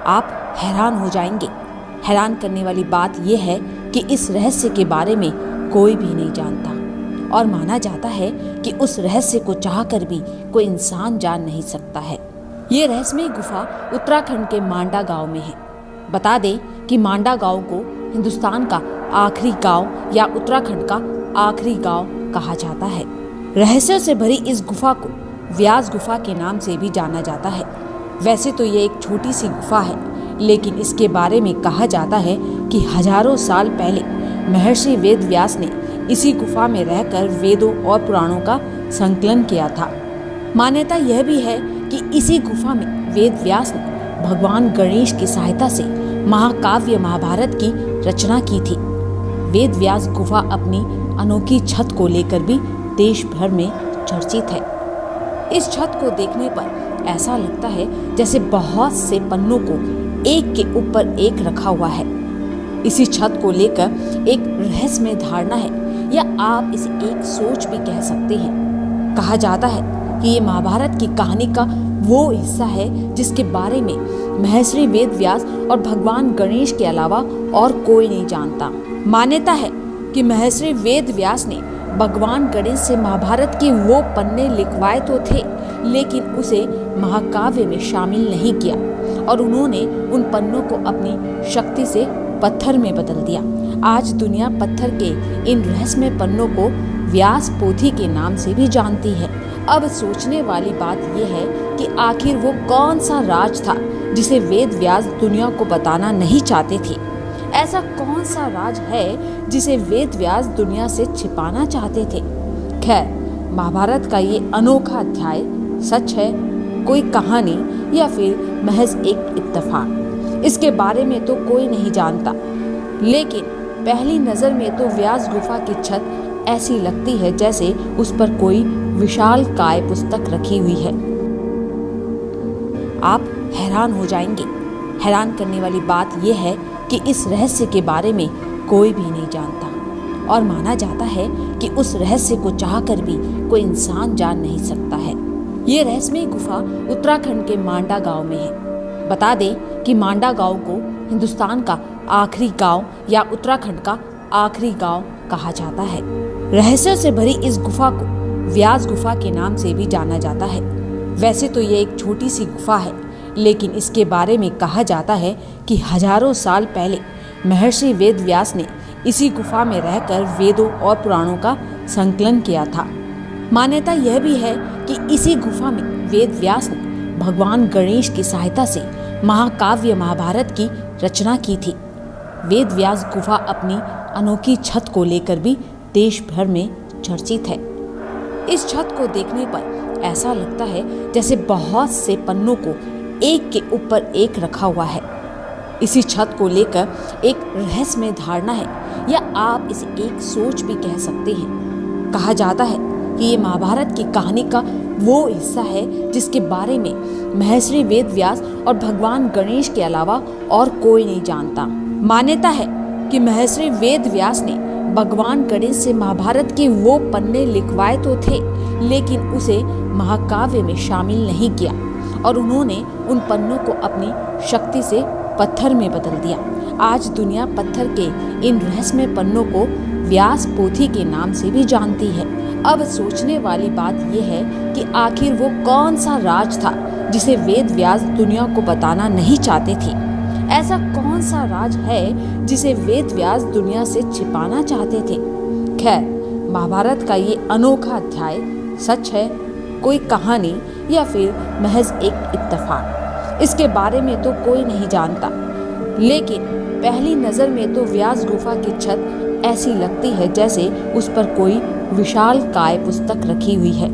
आप हैरान हो जाएंगे। हैरान करने वाली बात यह है कि इस रहस्य के बारे में कोई भी नहीं जानता और माना जाता है कि उस रहस्य को चाहकर भी कोई इंसान जान नहीं सकता है। ये रहस्यमय गुफा उत्तराखंड के मांडा गांव में है। बता दें कि मांडा गांव को हिंदुस्तान का आखिरी गांव या उत्तराखंड का आखिरी गांव कहा जाता है। रहस्यों से भरी इस गुफा को व्यास गुफा के नाम से भी जाना जाता है। वैसे तो ये एक छोटी सी गुफा है, लेकिन इसके बारे में कहा जाता है कि हजारों साल पहले महर्षि वेद व्यास ने इसी गुफा में रहकर वेदों और पुराणों का संकलन किया था। मान्यता यह भी है कि इसी गुफा में वेद व्यास ने भगवान गणेश की सहायता से महाकाव्य महाभारत की रचना की थी। वेद व्यास गुफा अपनी अनोखी छत को लेकर भी देश भर में चर्चित है। इस छत को देखने पर ऐसा लगता है जैसे बहुत से पन्नों को एक के ऊपर एक रखा हुआ है। इसी छत को लेकर एक रहस्यमय धारणा है, या आप इसे एक सोच भी कह सकते हैं। कहा जाता है कि ये महाभारत की कहानी का वो हिस्सा है जिसके बारे में महर्षि वेद व्यास और भगवान गणेश के अलावा और कोई नहीं जानता। मान्यता है कि महर्षि वेद व्यास ने भगवान गणेश से महाभारत के वो पन्ने लिखवाए तो थे, लेकिन उसे महाकाव्य में शामिल नहीं किया और उन्होंने उन पन्नों को अपनी शक्ति से पत्थर में बदल दिया। आज दुनिया पत्थर के इन रहस्यमय पन्नों को व्यास पोथी के नाम से भी जानती है। अब सोचने वाली बात यह है कि आखिर वो कौन सा राज था जिसे वेद व्यास दुनिया को बताना नहीं चाहते थे। ऐसा कौन सा राज है जिसे वेद व्यास दुनिया से छिपाना चाहते थे। खैर, महाभारत का ये अनोखा अध्याय सच है, कोई कहानी या फिर महज एक इत्तेफाक, इसके बारे में तो कोई नहीं जानता। लेकिन पहली नजर में तो व्यास गुफा की छत ऐसी लगती है जैसे उस पर कोई विशाल काय पुस्तक रखी हुई है। आप हैरान हो जाएंगे। हैरान करने वाली बात यह है कि इस रहस्य के बारे में कोई भी नहीं जानता और माना जाता है कि उस रहस्य को चाहकर भी कोई इंसान जान नहीं सकता है। ये रहस्यमय गुफा उत्तराखंड के मांडा गांव में है। बता दें कि मांडा गांव को हिंदुस्तान का आखिरी गांव या उत्तराखंड का आखिरी गांव कहा जाता है। रहस्यों से भरी इस गुफा को व्यास गुफा के नाम से भी जाना जाता है। वैसे तो ये एक छोटी सी गुफा है, लेकिन इसके बारे में कहा जाता है कि हजारों साल पहले महर्षि वेद व्यास ने इसी गुफा में रहकर वेदों और पुराणों का संकलन किया था। मान्यता यह भी है कि इसी गुफा में वेद व्यास ने भगवान गणेश की सहायता से महाकाव्य महाभारत की रचना की थी। वेद व्यास गुफा अपनी अनोखी छत को लेकर भी देश भर में चर्चित है। इस छत को देखने पर ऐसा लगता है जैसे बहुत से पन्नों को एक के ऊपर एक रखा हुआ है। इसी छत को लेकर एक रहस्यमय धारणा है, या आप इसे एक सोच भी कह सकते हैं। कहा जाता है कि ये महाभारत की कहानी का वो हिस्सा है जिसके बारे में महर्षि वेद व्यास और भगवान गणेश के अलावा और कोई नहीं जानता। मान्यता है कि महर्षि वेद व्यास ने भगवान गणेश से महाभारत के वो पन्ने लिखवाए तो थे, लेकिन उसे महाकाव्य में शामिल नहीं किया और उन्होंने उन पन्नों को अपनी शक्ति से पत्थर में बदल दिया। आज दुनिया पत्थर के इन रहस्यमय पन्नों को व्यास पोथी के नाम से भी जानती है। अब सोचने वाली बात यह है कि आखिर वो कौन सा राज था जिसे वेद व्यास दुनिया को बताना नहीं चाहते थे। ऐसा कौन सा राज है जिसे वेद व्यास दुनिया से छिपाना चाहते थे। खैर, महाभारत का ये अनोखा अध्याय सच है, कोई कहानी या फिर महज एक इत्तेफाक, इसके बारे में तो कोई नहीं जानता। लेकिन पहली नजर में तो व्यास गुफा की छत ऐसी लगती है जैसे उस पर कोई विशाल काय पुस्तक रखी हुई है।